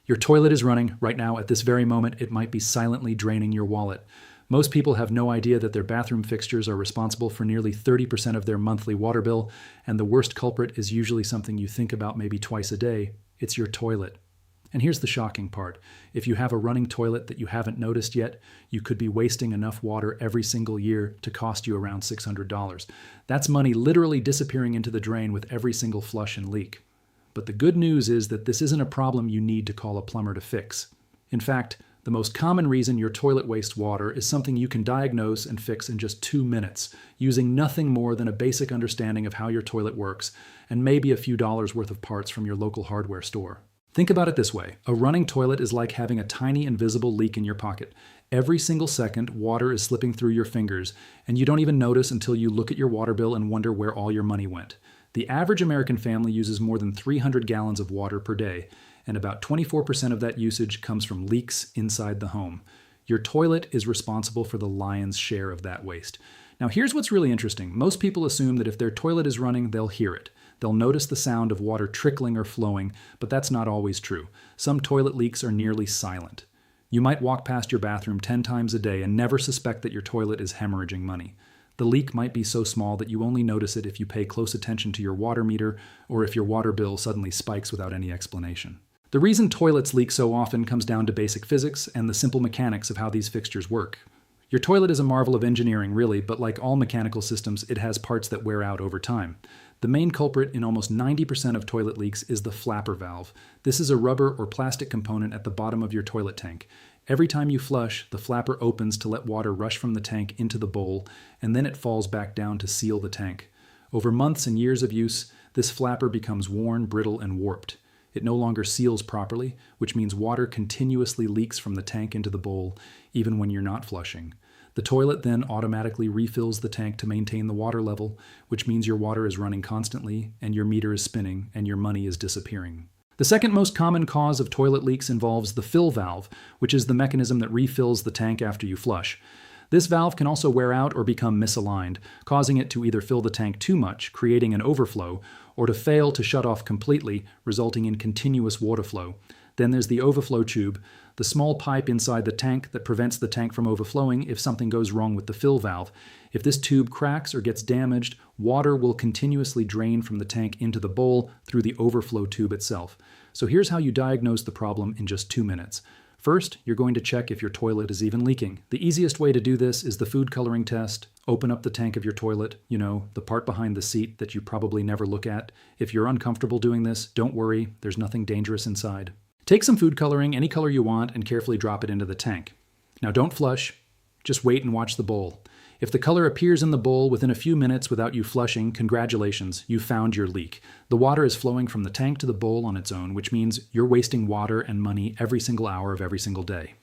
Your toilet is running right now. At this very moment, it might be silently draining your wallet. Most people have no idea that their bathroom fixtures are responsible for nearly 30% of their monthly water bill, and the worst culprit is usually something you think about maybe twice a day. It's your toilet. And here's the shocking part. If you have a running toilet that you haven't noticed yet, you could be wasting enough water every single year to cost you around $600. That's money literally disappearing into the drain with every single flush and leak. But the good news is that this isn't a problem you need to call a plumber to fix. In fact, the most common reason your toilet wastes water is something you can diagnose and fix in just 2 minutes, using nothing more than a basic understanding of how your toilet works and maybe a few dollars worth of parts from your local hardware store. Think about it this way. A running toilet is like having a tiny invisible leak in your pocket. Every single second, water is slipping through your fingers, and you don't even notice until you look at your water bill and wonder where all your money went. The average American family uses more than 300 gallons of water per day, and about 24% of that usage comes from leaks inside the home. Your toilet is responsible for the lion's share of that waste. Now here's what's really interesting. Most people assume that if their toilet is running, they'll hear it. They'll notice the sound of water trickling or flowing, but that's not always true. Some toilet leaks are nearly silent. You might walk past your bathroom 10 times a day and never suspect that your toilet is hemorrhaging money. The leak might be so small that you only notice it if you pay close attention to your water meter or if your water bill suddenly spikes without any explanation. The reason toilets leak so often comes down to basic physics and the simple mechanics of how these fixtures work. Your toilet is a marvel of engineering, really, but like all mechanical systems, it has parts that wear out over time. The main culprit in almost 90% of toilet leaks is the flapper valve. This is a rubber or plastic component at the bottom of your toilet tank. Every time you flush, the flapper opens to let water rush from the tank into the bowl, and then it falls back down to seal the tank. Over months and years of use, this flapper becomes worn, brittle, and warped. It no longer seals properly, which means water continuously leaks from the tank into the bowl, even when you're not flushing. The toilet then automatically refills the tank to maintain the water level, which means your water is running constantly, and your meter is spinning, and your money is disappearing. The second most common cause of toilet leaks involves the fill valve, which is the mechanism that refills the tank after you flush. This valve can also wear out or become misaligned, causing it to either fill the tank too much, creating an overflow, or to fail to shut off completely, resulting in continuous water flow. Then there's the overflow tube, the small pipe inside the tank that prevents the tank from overflowing if something goes wrong with the fill valve. If this tube cracks or gets damaged, water will continuously drain from the tank into the bowl through the overflow tube itself. So here's how you diagnose the problem in just 2 minutes. First, you're going to check if your toilet is even leaking. The easiest way to do this is the food coloring test. Open up the tank of your toilet, the part behind the seat that you probably never look at. If you're uncomfortable doing this, don't worry, there's nothing dangerous inside. Take some food coloring, any color you want, and carefully drop it into the tank. Now don't flush, just wait and watch the bowl. If the color appears in the bowl within a few minutes without you flushing, congratulations, you found your leak. The water is flowing from the tank to the bowl on its own, which means you're wasting water and money every single hour of every single day.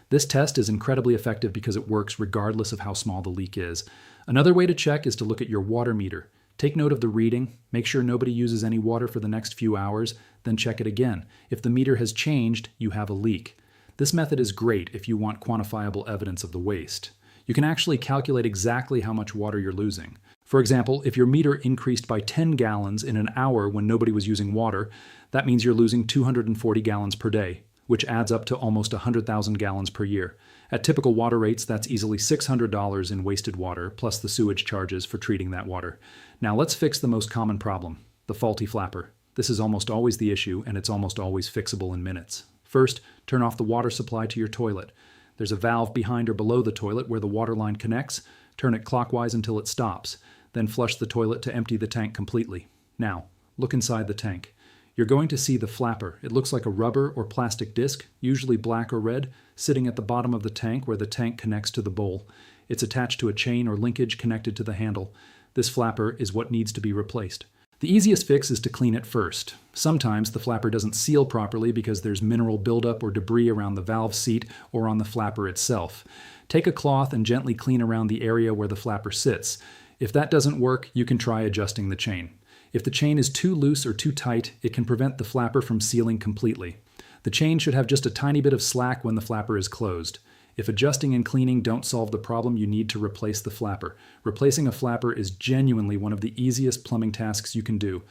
This test is incredibly effective because it works regardless of how small the leak is. Another way to check is to look at your water meter. Take note of the reading, make sure nobody uses any water for the next few hours, then check it again. If the meter has changed, you have a leak. This method is great if you want quantifiable evidence of the waste. You can actually calculate exactly how much water you're losing. For example, if your meter increased by 10 gallons in an hour when nobody was using water, that means you're losing 240 gallons per day, which adds up to almost 100,000 gallons per year. At typical water rates, that's easily $600 in wasted water, plus the sewage charges for treating that water. Now let's fix the most common problem, the faulty flapper. This is almost always the issue, and it's almost always fixable in minutes. First, turn off the water supply to your toilet. There's a valve behind or below the toilet where the water line connects. Turn it clockwise until it stops. Then flush the toilet to empty the tank completely. Now, look inside the tank. You're going to see the flapper. It looks like a rubber or plastic disc, usually black or red, sitting at the bottom of the tank where the tank connects to the bowl. It's attached to a chain or linkage connected to the handle. This flapper is what needs to be replaced. The easiest fix is to clean it first. Sometimes the flapper doesn't seal properly because there's mineral buildup or debris around the valve seat or on the flapper itself. Take a cloth and gently clean around the area where the flapper sits. If that doesn't work, you can try adjusting the chain. If the chain is too loose or too tight, it can prevent the flapper from sealing completely. The chain should have just a tiny bit of slack when the flapper is closed. If adjusting and cleaning don't solve the problem, you need to replace the flapper. Replacing a flapper is genuinely one of the easiest plumbing tasks you can do.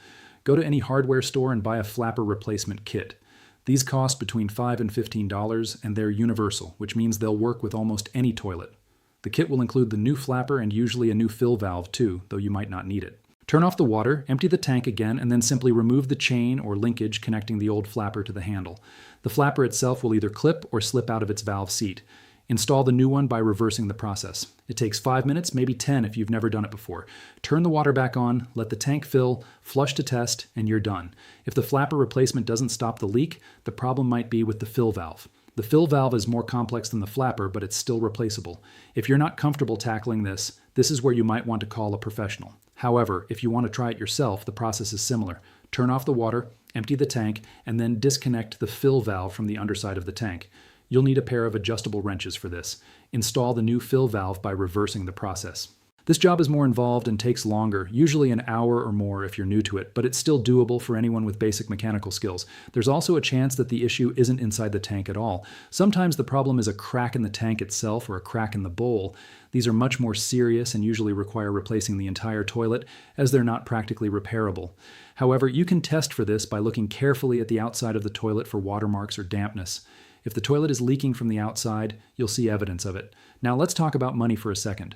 Go to any hardware store and buy a flapper replacement kit. These cost between $5 and $15, and they're universal, which means they'll work with almost any toilet. The kit will include the new flapper and usually a new fill valve too, though you might not need it. Turn off the water, empty the tank again, and then simply remove the chain or linkage connecting the old flapper to the handle. The flapper itself will either clip or slip out of its valve seat. Install the new one by reversing the process. It takes 5 minutes, maybe 10 if you've never done it before. Turn the water back on, let the tank fill, flush to test, and you're done. If the flapper replacement doesn't stop the leak, the problem might be with the fill valve. The fill valve is more complex than the flapper, but it's still replaceable. If you're not comfortable tackling this is where you might want to call a professional. However, if you want to try it yourself, the process is similar. Turn off the water, empty the tank, and then disconnect the fill valve from the underside of the tank. You'll need a pair of adjustable wrenches for this. Install the new fill valve by reversing the process. This job is more involved and takes longer, usually an hour or more if you're new to it, but it's still doable for anyone with basic mechanical skills. There's also a chance that the issue isn't inside the tank at all. Sometimes the problem is a crack in the tank itself or a crack in the bowl. These are much more serious and usually require replacing the entire toilet, as they're not practically repairable. However, you can test for this by looking carefully at the outside of the toilet for watermarks or dampness. If the toilet is leaking from the outside, you'll see evidence of it. Now let's talk about money for a second.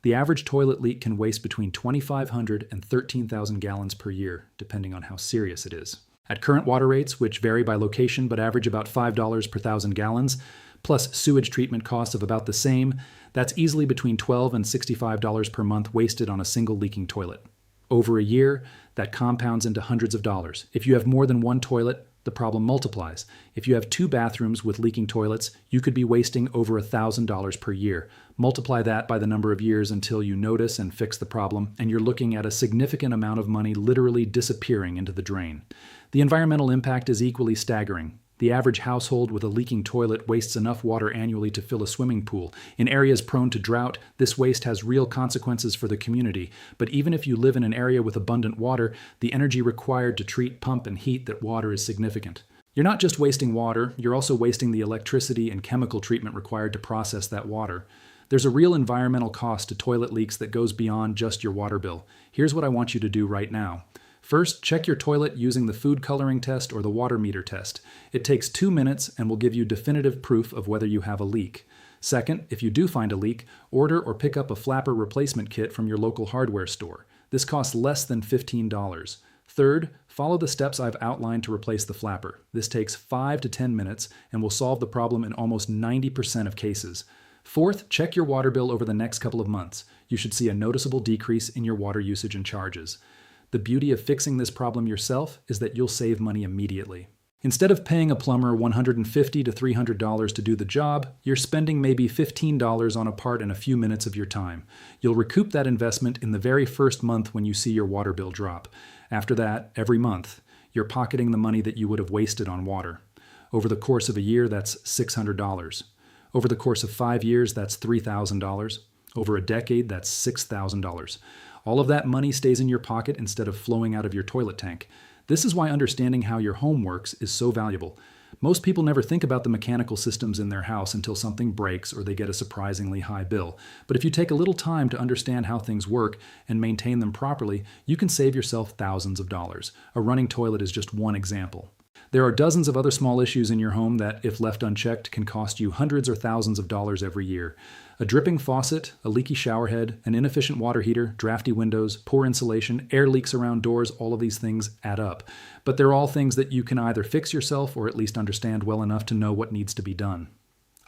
The average toilet leak can waste between 2,500 and 13,000 gallons per year, depending on how serious it is. At current water rates, which vary by location but average about $5 per 1,000 gallons, plus sewage treatment costs of about the same, that's easily between $12 and $65 per month wasted on a single leaking toilet. Over a year, that compounds into hundreds of dollars. If you have more than one toilet, the problem multiplies. If you have 2 bathrooms with leaking toilets, you could be wasting over $1,000 per year. Multiply that by the number of years until you notice and fix the problem, and you're looking at a significant amount of money literally disappearing into the drain. The environmental impact is equally staggering. The average household with a leaking toilet wastes enough water annually to fill a swimming pool. In areas prone to drought, this waste has real consequences for the community. But even if you live in an area with abundant water, the energy required to treat, pump, and heat that water is significant. You're not just wasting water, you're also wasting the electricity and chemical treatment required to process that water. There's a real environmental cost to toilet leaks that goes beyond just your water bill. Here's what I want you to do right now. First, check your toilet using the food coloring test or the water meter test. It takes 2 minutes and will give you definitive proof of whether you have a leak. Second, if you do find a leak, order or pick up a flapper replacement kit from your local hardware store. This costs less than $15. Third, follow the steps I've outlined to replace the flapper. This takes 5 to 10 minutes and will solve the problem in almost 90% of cases. Fourth, check your water bill over the next couple of months. You should see a noticeable decrease in your water usage and charges. The beauty of fixing this problem yourself is that you'll save money immediately. Instead of paying a plumber $150 to $300 to do the job, you're spending maybe $15 on a part in a few minutes of your time. You'll recoup that investment in the very first month when you see your water bill drop. After that, every month, you're pocketing the money that you would have wasted on water. Over the course of a year, that's $600. Over the course of 5 years, that's $3,000. Over a decade, that's $6,000. All of that money stays in your pocket instead of flowing out of your toilet tank. This is why understanding how your home works is so valuable. Most people never think about the mechanical systems in their house until something breaks or they get a surprisingly high bill. But if you take a little time to understand how things work and maintain them properly, you can save yourself thousands of dollars. A running toilet is just one example. There are dozens of other small issues in your home that, if left unchecked, can cost you hundreds or thousands of dollars every year. A dripping faucet, a leaky shower head, an inefficient water heater, drafty windows, poor insulation, air leaks around doors, all of these things add up. But they're all things that you can either fix yourself or at least understand well enough to know what needs to be done.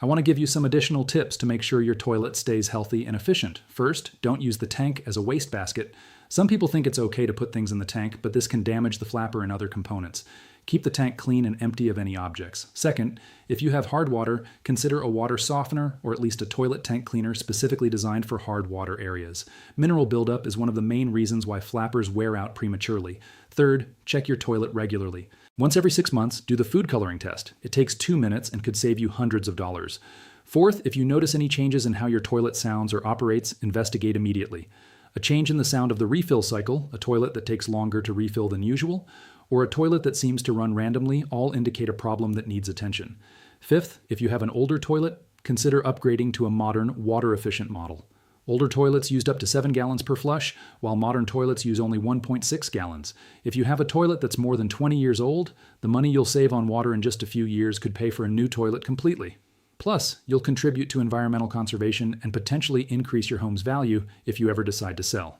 I want to give you some additional tips to make sure your toilet stays healthy and efficient. First, don't use the tank as a wastebasket. Some people think it's okay to put things in the tank, but this can damage the flapper and other components. Keep the tank clean and empty of any objects. Second, if you have hard water, consider a water softener or at least a toilet tank cleaner specifically designed for hard water areas. Mineral buildup is one of the main reasons why flappers wear out prematurely. Third, check your toilet regularly. Once every 6 months, do the food coloring test. It takes 2 minutes and could save you hundreds of dollars. Fourth, if you notice any changes in how your toilet sounds or operates, investigate immediately. A change in the sound of the refill cycle, a toilet that takes longer to refill than usual, or a toilet that seems to run randomly all indicate a problem that needs attention. Fifth, if you have an older toilet, consider upgrading to a modern, water-efficient model. Older toilets used up to 7 gallons per flush, while modern toilets use only 1.6 gallons. If you have a toilet that's more than 20 years old, the money you'll save on water in just a few years could pay for a new toilet completely. Plus, you'll contribute to environmental conservation and potentially increase your home's value if you ever decide to sell.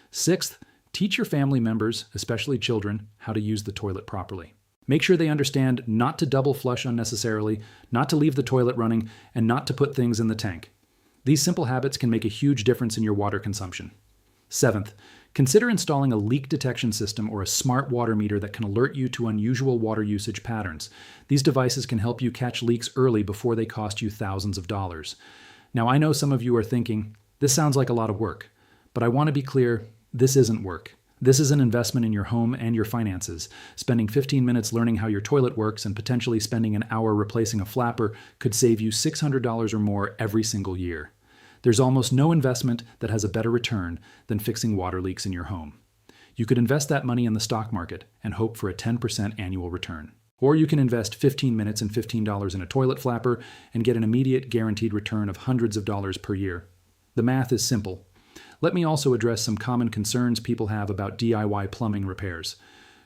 Sixth, teach your family members, especially children, how to use the toilet properly. Make sure they understand not to double flush unnecessarily, not to leave the toilet running, and not to put things in the tank. These simple habits can make a huge difference in your water consumption. Seventh, consider installing a leak detection system or a smart water meter that can alert you to unusual water usage patterns. These devices can help you catch leaks early before they cost you thousands of dollars. Now, I know some of you are thinking, this sounds like a lot of work, but I want to be clear, this isn't work. This is an investment in your home and your finances. Spending 15 minutes learning how your toilet works and potentially spending an hour replacing a flapper could save you $600 or more every single year. There's almost no investment that has a better return than fixing water leaks in your home. You could invest that money in the stock market and hope for a 10% annual return. Or you can invest 15 minutes and $15 in a toilet flapper and get an immediate guaranteed return of hundreds of dollars per year. The math is simple. Let me also address some common concerns people have about DIY plumbing repairs.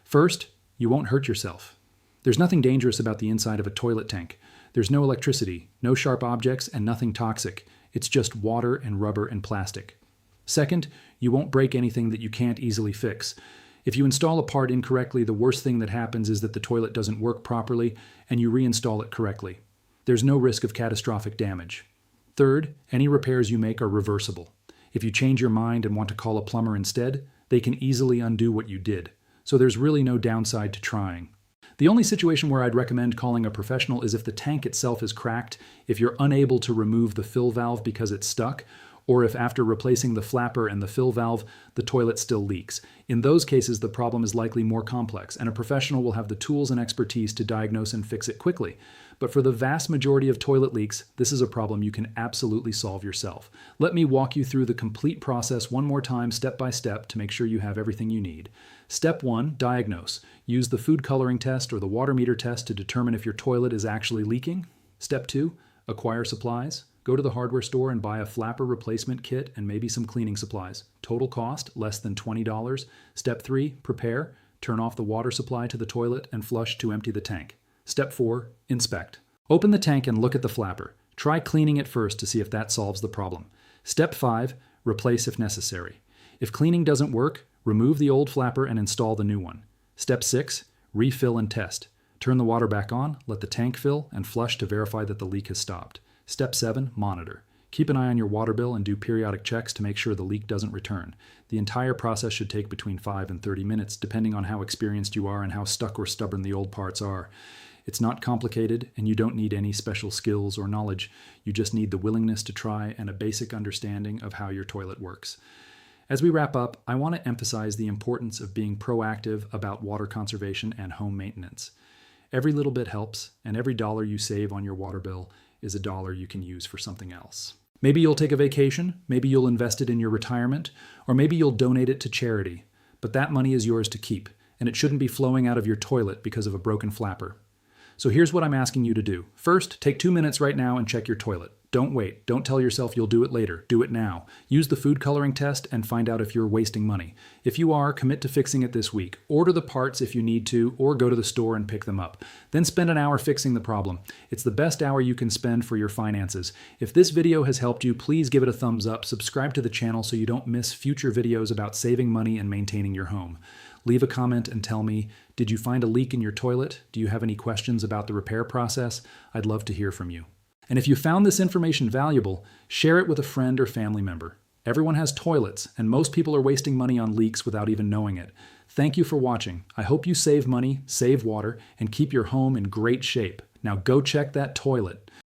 First, you won't hurt yourself. There's nothing dangerous about the inside of a toilet tank. There's no electricity, no sharp objects, and nothing toxic. It's just water and rubber and plastic. Second, you won't break anything that you can't easily fix. If you install a part incorrectly, the worst thing that happens is that the toilet doesn't work properly and you reinstall it correctly. There's no risk of catastrophic damage. Third, any repairs you make are reversible. If you change your mind and want to call a plumber instead, they can easily undo what you did. So there's really no downside to trying. The only situation where I'd recommend calling a professional is if the tank itself is cracked, if you're unable to remove the fill valve because it's stuck, or if after replacing the flapper and the fill valve, the toilet still leaks. In those cases, the problem is likely more complex, and a professional will have the tools and expertise to diagnose and fix it quickly. But for the vast majority of toilet leaks, this is a problem you can absolutely solve yourself. Let me walk you through the complete process one more time, step by step, to make sure you have everything you need. Step 1, diagnose. Use the food coloring test or the water meter test to determine if your toilet is actually leaking. Step 2, acquire supplies. Go to the hardware store and buy a flapper replacement kit and maybe some cleaning supplies. Total cost, less than $20. Step 3, prepare. Turn off the water supply to the toilet and flush to empty the tank. Step 4, inspect. Open the tank and look at the flapper. Try cleaning it first to see if that solves the problem. Step 5, replace if necessary. If cleaning doesn't work, remove the old flapper and install the new one. Step 6, refill and test. Turn the water back on, let the tank fill, and flush to verify that the leak has stopped. Step 7, monitor. Keep an eye on your water bill and do periodic checks to make sure the leak doesn't return. The entire process should take between 5 and 30 minutes, depending on how experienced you are and how stuck or stubborn the old parts are. It's not complicated, and you don't need any special skills or knowledge. You just need the willingness to try and a basic understanding of how your toilet works. As we wrap up, I want to emphasize the importance of being proactive about water conservation and home maintenance. Every little bit helps, and every dollar you save on your water bill is a dollar you can use for something else. Maybe you'll take a vacation, maybe you'll invest it in your retirement, or maybe you'll donate it to charity. But that money is yours to keep, and it shouldn't be flowing out of your toilet because of a broken flapper. So here's what I'm asking you to do. First, take 2 minutes right now and check your toilet. Don't wait. Don't tell yourself you'll do it later. Do it now. Use the food coloring test and find out if you're wasting money. If you are, commit to fixing it this week. Order the parts if you need to, or go to the store and pick them up. Then spend an hour fixing the problem. It's the best hour you can spend for your finances. If this video has helped you, please give it a thumbs up. Subscribe to the channel so you don't miss future videos about saving money and maintaining your home. Leave a comment and tell me, did you find a leak in your toilet? Do you have any questions about the repair process? I'd love to hear from you. And if you found this information valuable, share it with a friend or family member. Everyone has toilets, and most people are wasting money on leaks without even knowing it. Thank you for watching. I hope you save money, save water, and keep your home in great shape. Now go check that toilet.